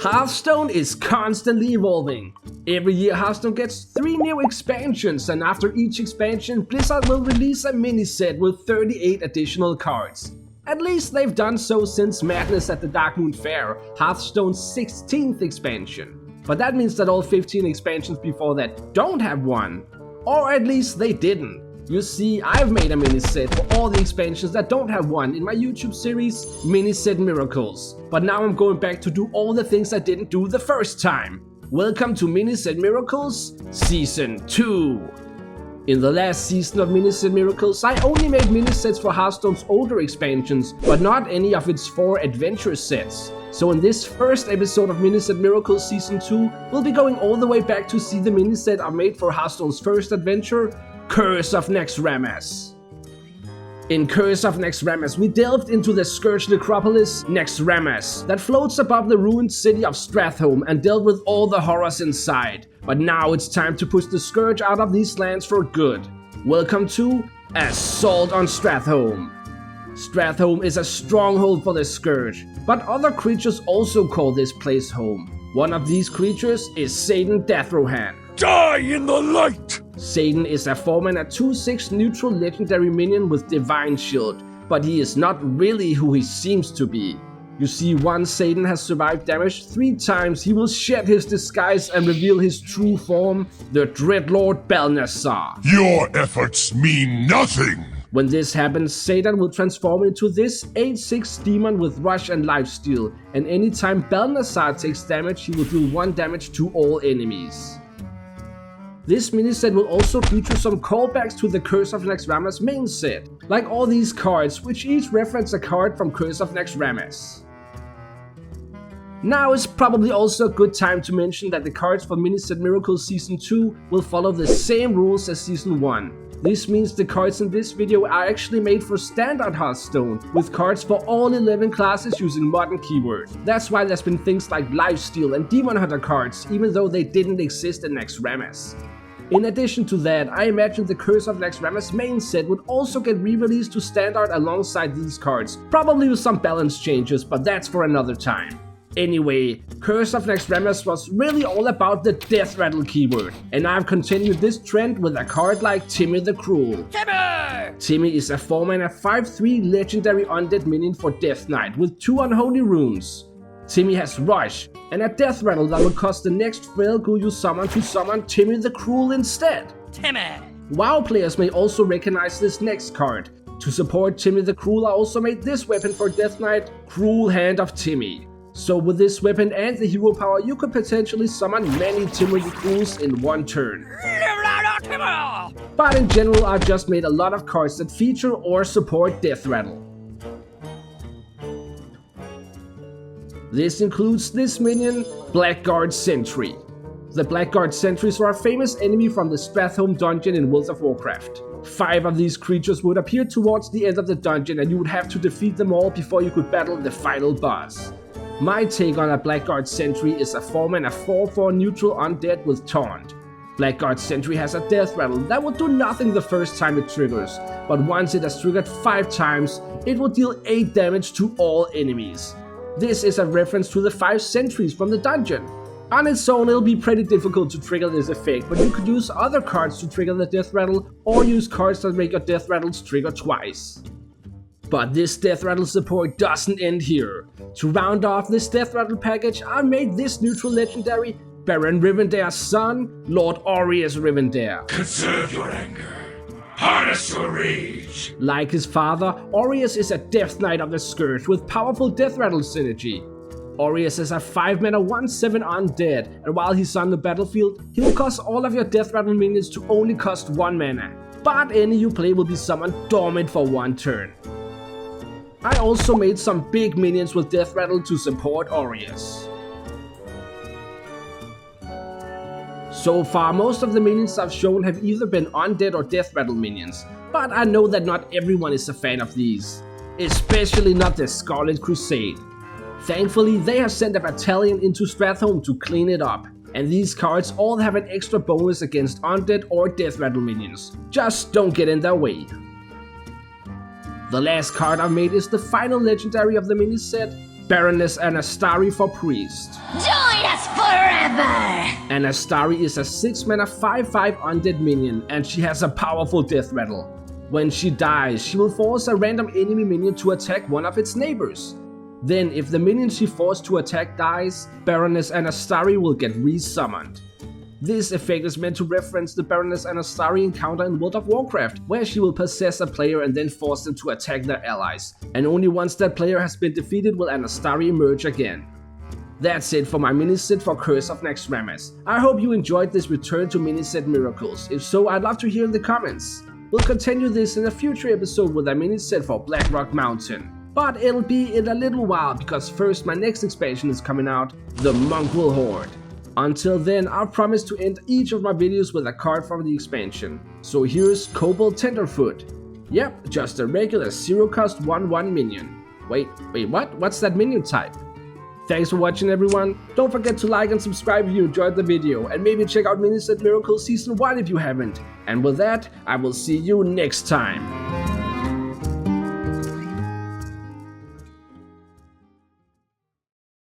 Hearthstone is constantly evolving. Every year Hearthstone gets 3 new expansions, and after each expansion Blizzard will release a mini set with 38 additional cards. At least they've done so since Madness at the Darkmoon Fair, Hearthstone's 16th expansion. But that means that all 15 expansions before that don't have one. Or at least they didn't. You see, I've made a mini set for all the expansions that don't have one in my YouTube series, Mini Set Miracles. But now I'm going back to do all the things I didn't do the first time. Welcome to Mini Set Miracles Season 2. In the last season of Mini Set Miracles, I only made mini sets for Hearthstone's older expansions, but not any of its 4 adventure sets. So in this first episode of Mini Set Miracles Season 2, we'll be going all the way back to see the mini set I made for Hearthstone's first adventure, Curse of Naxxramas. In Curse of Naxxramas, we delved into the scourge necropolis, Naxxramas, that floats above the ruined city of Strat and dealt with all the horrors inside. But now it's time to push the scourge out of these lands for good. Welcome to Assault on Strat. Strat is a stronghold for the scourge, but other creatures also call this place home. One of these creatures is Satan Deathrohan. Die in the light! Satan is a 4-mana 2/6 neutral legendary minion with Divine Shield, but he is not really who he seems to be. You see, once Satan has survived damage 3 times, he will shed his disguise and reveal his true form, the Dreadlord Balnazzar. Your efforts mean nothing! When this happens, Satan will transform into this 8/6 demon with Rush and Lifesteal, and anytime Balnazzar takes damage, he will deal 1 damage to all enemies. This miniset will also feature some callbacks to the Curse of Naxxramas main set, like all these cards, which each reference a card from Curse of Naxxramas. Now is probably also a good time to mention that the cards for Mini Set Miracles Season 2 will follow the same rules as Season 1. This means the cards in this video are actually made for standard Hearthstone, with cards for all 11 classes using modern keywords. That's why there's been things like Lifesteal and Demon Hunter cards, even though they didn't exist in Naxxramas. In addition to that, I imagine the Curse of Naxxramas main set would also get re-released to standard alongside these cards, probably with some balance changes, but that's for another time. Anyway, Curse of Naxxramas was really all about the Death Rattle keyword, and I've continued this trend with a card like Timmy the Cruel. Timmy is a 4-mana 5/3 legendary undead minion for Death Knight with 2 unholy runes. Timmy has Rush, and a Death Rattle that will cost the next Frail Ghoul you summon to summon Timmy the Cruel instead. WoW players may also recognize this next card. To support Timmy the Cruel, I also made this weapon for Death Knight, Cruel Hand of Timmy. So with this weapon and the hero power, you could potentially summon many Timmy the Cruels in 1 turn. But in general, I've just made a lot of cards that feature or support Death Rattle. This includes this minion, Blackguard Sentry. The Blackguard Sentries are a famous enemy from the Strat dungeon in World of Warcraft. 5 of these creatures would appear towards the end of the dungeon, and you would have to defeat them all before you could battle the final boss. My take on a Blackguard Sentry is a 4-mana 4/4 neutral undead with Taunt. Blackguard Sentry has a Death Rattle that will do nothing the first time it triggers, but once it has triggered 5 times, it will deal 8 damage to all enemies. This is a reference to the 5 sentries from the dungeon. On its own, it'll be pretty difficult to trigger this effect, but you could use other cards to trigger the Death Rattle, or use cards that make your Death Rattles trigger twice. But this Death Rattle support doesn't end here. To round off this Death Rattle package, I made this neutral legendary, Baron Rivendare's son, Lord Aureus Rivendare. Conserve your anger. Harness your rage! Like his father, Aureus is a Death Knight of the Scourge with powerful Death Rattle synergy. Aureus is a 5-mana 1/7 undead, and while he's on the battlefield, he will cause all of your Death Rattle minions to only cost 1 mana, but any you play will be summoned dormant for 1 turn. I also made some big minions with Death Rattle to support Aureus. So far, most of the minions I've shown have either been undead or Death Rattle minions, but I know that not everyone is a fan of these, especially not the Scarlet Crusade. Thankfully, they have sent a battalion into Strat to clean it up, and these cards all have an extra bonus against undead or Death Rattle minions. Just don't get in their way. The last card I made is the final legendary of the mini set, Baroness Anastari for Priest. Join us forever! Anastari is a 6-mana 5/5 undead minion, and she has a powerful death rattle. When she dies, she will force a random enemy minion to attack one of its neighbors. Then, if the minion she forced to attack dies, Baroness Anastari will get resummoned. This effect is meant to reference the Baroness Anastari encounter in World of Warcraft, where she will possess a player and then force them to attack their allies. And only once that player has been defeated will Anastari emerge again. That's it for my mini-set for Curse of Naxxramas. I hope you enjoyed this return to mini-set miracles. If so, I'd love to hear in the comments. We'll continue this in a future episode with a mini-set for Blackrock Mountain. But it'll be in a little while, because first my next expansion is coming out, the Mongrel Horde. Until then, I've promised to end each of my videos with a card from the expansion. So here's Kobold Tenderfoot. Yep, just a regular 0-cost 1/1 minion. Wait, what? What's that minion type? Thanks for watching, everyone. Don't forget to like and subscribe if you enjoyed the video, and maybe check out Mini-Set Miracles Season 1 if you haven't. And with that, I will see you next time.